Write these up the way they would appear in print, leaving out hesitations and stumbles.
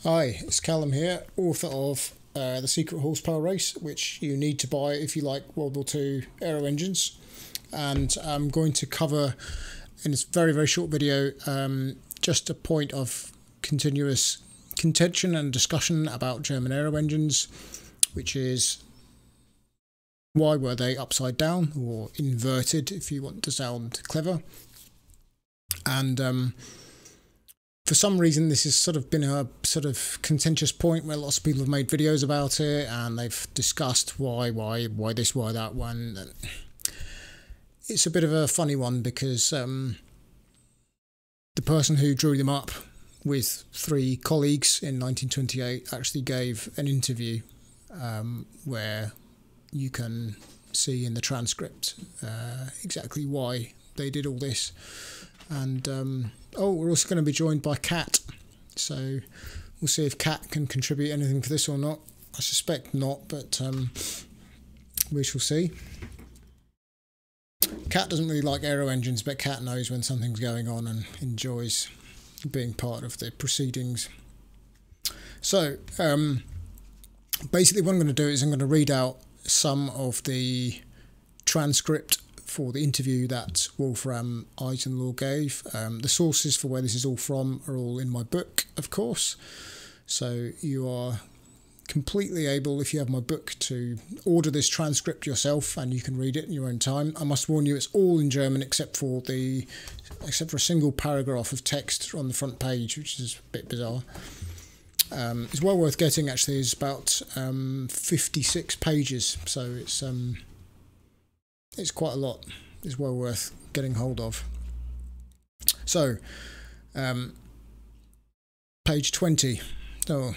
Hi, it's Callum here, author of The Secret Horsepower Race, which you need to buy if you like World War II aero engines. And I'm going to cover in this very, very short video just a point of continuous contention and discussion about German aero engines, which is why were they upside down or inverted, if you want to sound clever. And for some reason, this has sort of been a sort of contentious point where lots of people have made videos about it, and they've discussed why this, why that one. It's a bit of a funny one because the person who drew them up with three colleagues in 1928 actually gave an interview where you can see in the transcript exactly why they did all this. And we're also going to be joined by Kat, so we'll see if Kat can contribute anything for this or not. I suspect not, but we shall see. Kat doesn't really like aero engines, but Kat knows when something's going on and enjoys being part of the proceedings. So basically what I'm going to do is I'm going to read out some of the transcript for the interview that Wolfram Eisenlohr gave. The sources for where this is all from are all in my book, of course. So you are completely able, if you have my book, to order this transcript yourself and you can read it in your own time. I must warn you, it's all in German except for a single paragraph of text on the front page, which is a bit bizarre. It's well worth getting, actually. It's about 56 pages, so it's quite a lot. It's well worth getting hold of. So, page 20. So,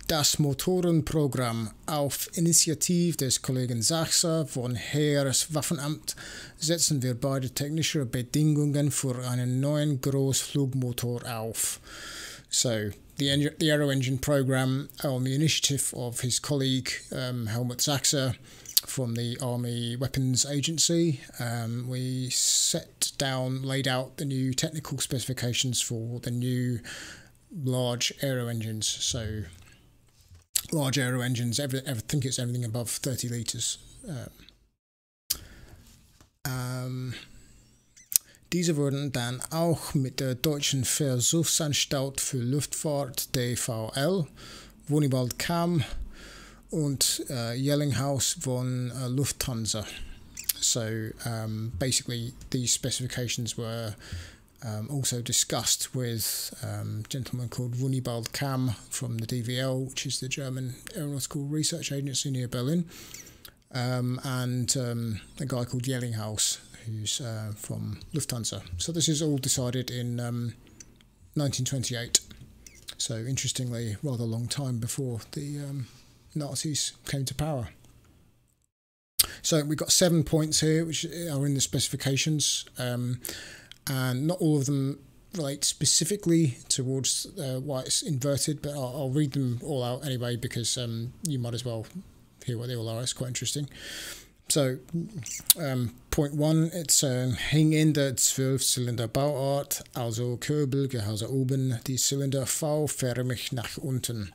das Motorenprogramm auf Initiative des Kollegen Sachser von Heereswaffenamt setzen wir beide technische Bedingungen für einen neuen Großflugmotor auf. So, the aero engine program on the initiative of his colleague Helmut Sachser from the Army Weapons Agency. We laid out the new technical specifications for the new large aero engines. So large aero engines, I think it's everything above 30 litres. Diese wurden dann auch mit der Deutschen Versuchsanstalt für Luftfahrt DVL, Wunibald Kamm und Yellinghaus von Lufthansa. So basically these specifications were also discussed with a gentleman called Wunibald Kamm from the DVL, which is the German Aeronautical Research Agency near Berlin, and a guy called Yellinghaus, who's from Lufthansa. So this is all decided in 1928. So interestingly, rather long time before the Nazis came to power. So we've got 7 points here which are in the specifications, and not all of them relate specifically towards why it's inverted, but I'll read them all out anyway because you might as well hear what they all are. It's quite interesting. So point 1, it's hängende 12-Zylinder Bauart, also Kurbelgehäuse oben, die Zylinder V-förmig nach unten.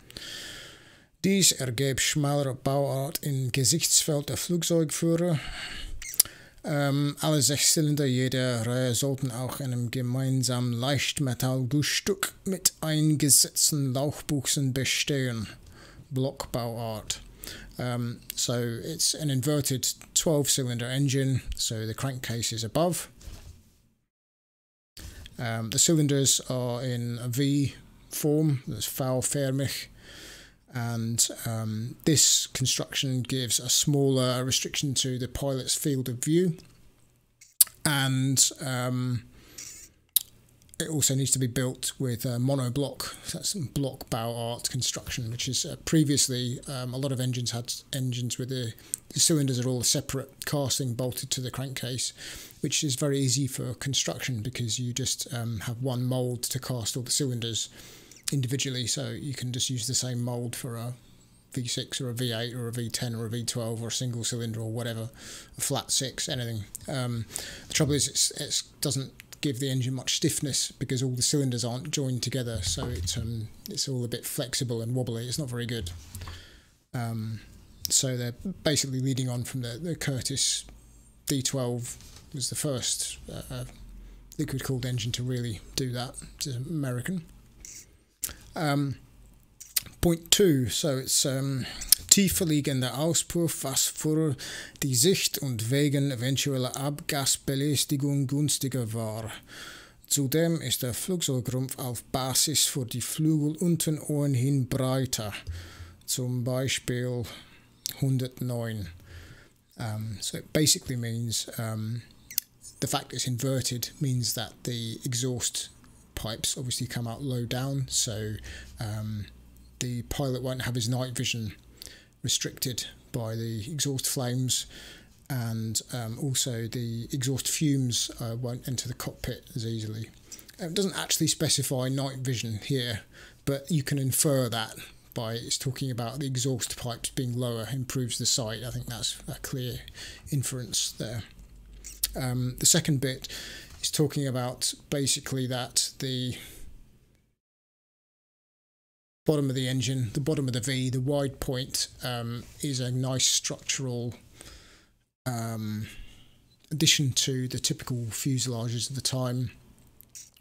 Dies ergibt schmalere Bauart im Gesichtsfeld der Flugzeugführer. Alle 6 Zylinder jeder Reihe sollten auch einem gemeinsamen Leichtmetallgussstück mit eingesetzten Lauchbuchsen bestehen. Blockbauart. So it's an inverted 12-cylinder engine, so the crankcase is above. The cylinders are in a V form, that's V-förmig, and this construction gives a smaller restriction to the pilot's field of view, and it also needs to be built with a monoblock. So that's some block Bauart construction, which is previously a lot of engines had engines with the cylinders are all a separate casting bolted to the crankcase, which is very easy for construction because you just have one mould to cast all the cylinders individually, so you can just use the same mould for a V6 or a V8 or a V10 or a V12 or a single cylinder or whatever, a flat 6, anything. The trouble is it doesn't give the engine much stiffness because all the cylinders aren't joined together, so it's all a bit flexible and wobbly. It's not very good. So they're basically leading on from the Curtiss D12 was the first liquid-cooled engine to really do that. It's American. Point 2, so it's tieferliegende Auspuff, was für die Sicht und wegen eventueller Abgasbelästigung günstiger war. Zudem ist der Flugzeugrumpf auf Basis für die Flügel unten ohnehin breiter, zum Beispiel 109. So it basically means the fact it's inverted means that the exhaust pipes obviously come out low down, so the pilot won't have his night vision restricted by the exhaust flames, and also the exhaust fumes won't enter the cockpit as easily. It doesn't actually specify night vision here, but you can infer that by it's talking about the exhaust pipes being lower improves the sight. I think that's a clear inference there. The second bit is talking about basically that the bottom of the engine, the bottom of the V, the wide point, is a nice structural addition to the typical fuselages of the time,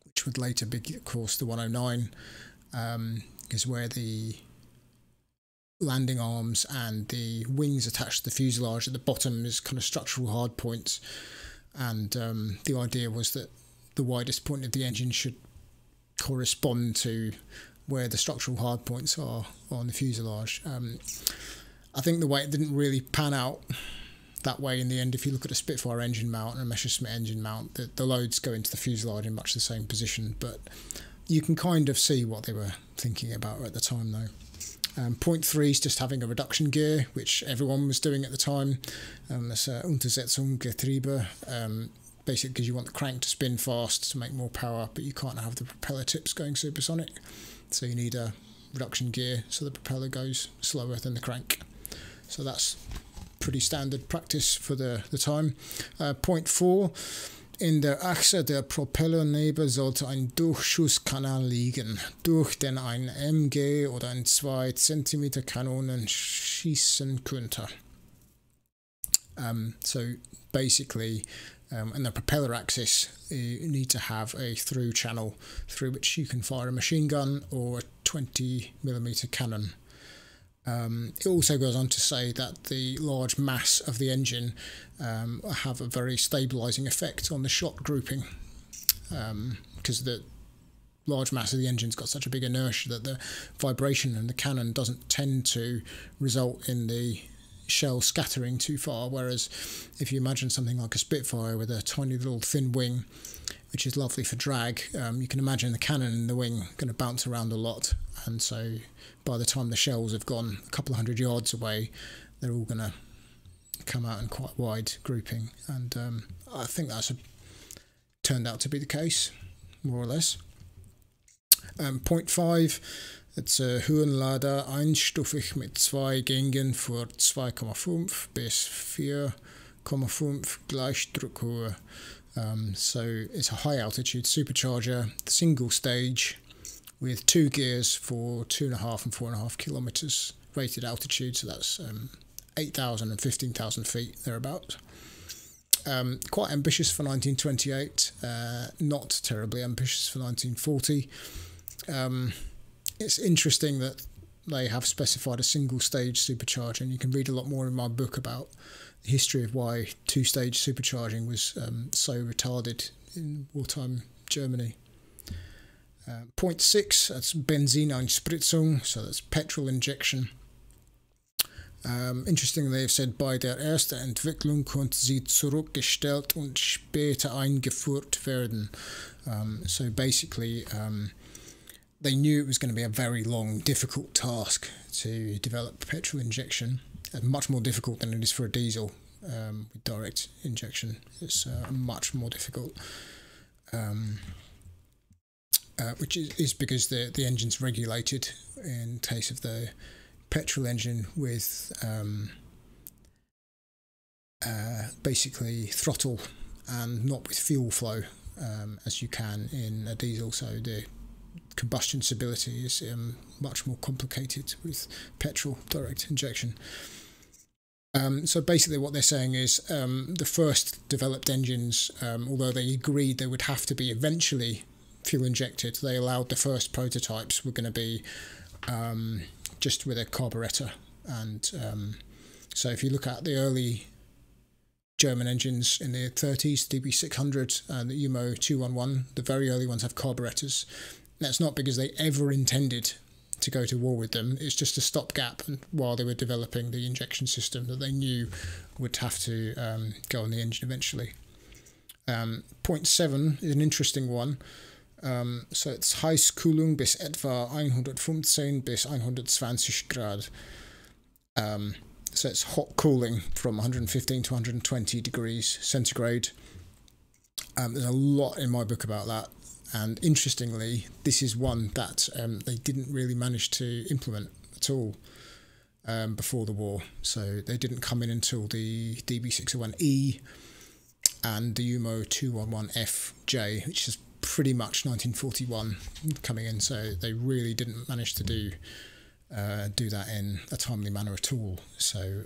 which would later be, of course, the 109, is where the landing arms and the wings attached to the fuselage at the bottom is kind of structural hard points, and the idea was that the widest point of the engine should correspond to where the structural hard points are on the fuselage. I think the way it didn't really pan out that way in the end. If you look at a Spitfire engine mount and a Messerschmitt engine mount, the loads go into the fuselage in much the same position, but you can kind of see what they were thinking about at the time though. Point 3 is just having a reduction gear, which everyone was doing at the time. That's Untersetzung Getriebe, basically because you want the crank to spin fast to make more power, but you can't have the propeller tips going supersonic. So you need a reduction gear so the propeller goes slower than the crank. So that's pretty standard practice for the time. Point 4. In der Achse der Propellernebel sollte ein Durchschusskanal liegen, durch den ein MG oder ein 2 cm Kanonen schießen könnte. So basically, in the propeller axis, you need to have a through channel through which you can fire a machine gun or a 20mm cannon. It also goes on to say that the large mass of the engine have a very stabilising effect on the shot grouping, because the large mass of the engine's got such a big inertia that the vibration in the cannon doesn't tend to result in the shell scattering too far, whereas if you imagine something like a Spitfire with a tiny little thin wing, which is lovely for drag, you can imagine the cannon and the wing going to bounce around a lot, and so by the time the shells have gone a couple of 100 yards away, they're all going to come out in quite wide grouping, and I think that's turned out to be the case, more or less. Point 5, it's a Höhenlader einstufig mit 2 Gängen für 2,5 bis 4,5 Gleichdruckhöhe. So it's a high altitude supercharger, single stage with 2 gears for 2.5 and 4.5 kilometers rated altitude, so that's 8,000 and 15,000 feet thereabouts. Quite ambitious for 1928, not terribly ambitious for 1940. It's interesting that they have specified a single stage supercharger, and you can read a lot more in my book about the history of why 2-stage supercharging was so retarded in wartime Germany. Point 6, that's Benzineinspritzung, so that's petrol injection. Interestingly, they've said, bei der ersten Entwicklung konnte sie zurückgestellt und später eingeführt werden. So basically, they knew it was going to be a very long, difficult task to develop petrol injection, much more difficult than it is for a diesel with direct injection. It's much more difficult, which is because the engine's regulated in case of the petrol engine with basically throttle and not with fuel flow. as you can in a diesel, so the combustion stability is much more complicated with petrol direct injection. So basically what they're saying is the first developed engines, although they agreed they would have to be eventually fuel injected, they allowed the first prototypes were going to be just with a carburettor. And so if you look at the early German engines in the 30s, DB600 and the UMO-211, the very early ones have carburetors. That's not because they ever intended to go to war with them. It's just a stopgap while they were developing the injection system that they knew would have to go on the engine eventually. Point 7 is an interesting one. So it's Heißkühlung bis etwa 115 bis 120 Grad. So it's hot cooling from 115 to 120 degrees centigrade. There's a lot in my book about that. And interestingly, this is one that they didn't really manage to implement at all before the war. So they didn't come in until the DB601E and the UMO-211FJ, which is pretty much 1941 coming in. So they really didn't manage to do that in a timely manner at all. So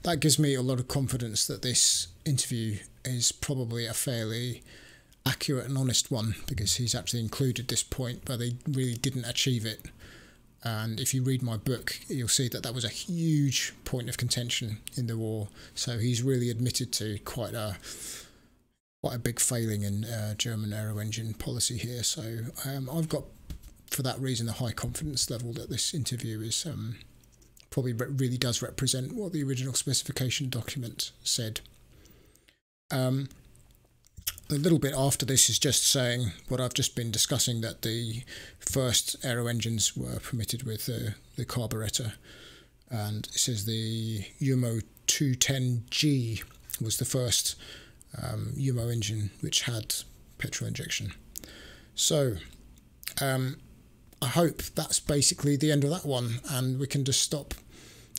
that gives me a lot of confidence that this interview is probably a fairly accurate and honest one, because he's actually included this point, but they really didn't achieve it. And if you read my book, you'll see that that was a huge point of contention in the war. So he's really admitted to quite a big failing in German aero engine policy here. So I've got, for that reason, a high confidence level that this interview is probably really does represent what the original specification document said. A little bit after this is just saying what I've just been discussing, that the first aero engines were permitted with the carburettor, and it says the UMO-210G was the first UMO engine which had petrol injection. So I hope that's basically the end of that one, and we can just stop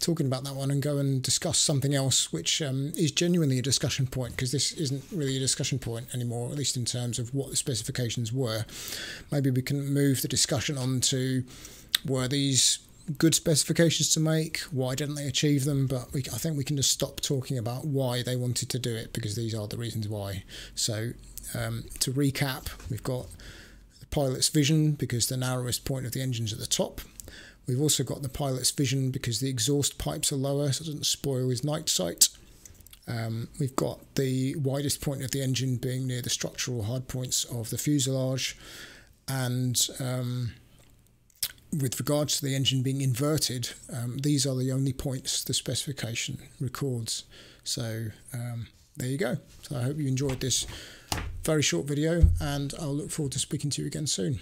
talking about that one and go and discuss something else which is genuinely a discussion point, because this isn't really a discussion point anymore, at least in terms of what the specifications were. Maybe we can move the discussion on to, were these good specifications to make? Why didn't they achieve them? But I think we can just stop talking about why they wanted to do it, because these are the reasons why. So to recap, we've got the pilot's vision, because the narrowest point of the engine's at the top. We've also got the pilot's vision because the exhaust pipes are lower, so it doesn't spoil his night sight. We've got the widest point of the engine being near the structural hard points of the fuselage. And with regards to the engine being inverted, these are the only points the specification records. So there you go. So I hope you enjoyed this very short video, and I'll look forward to speaking to you again soon.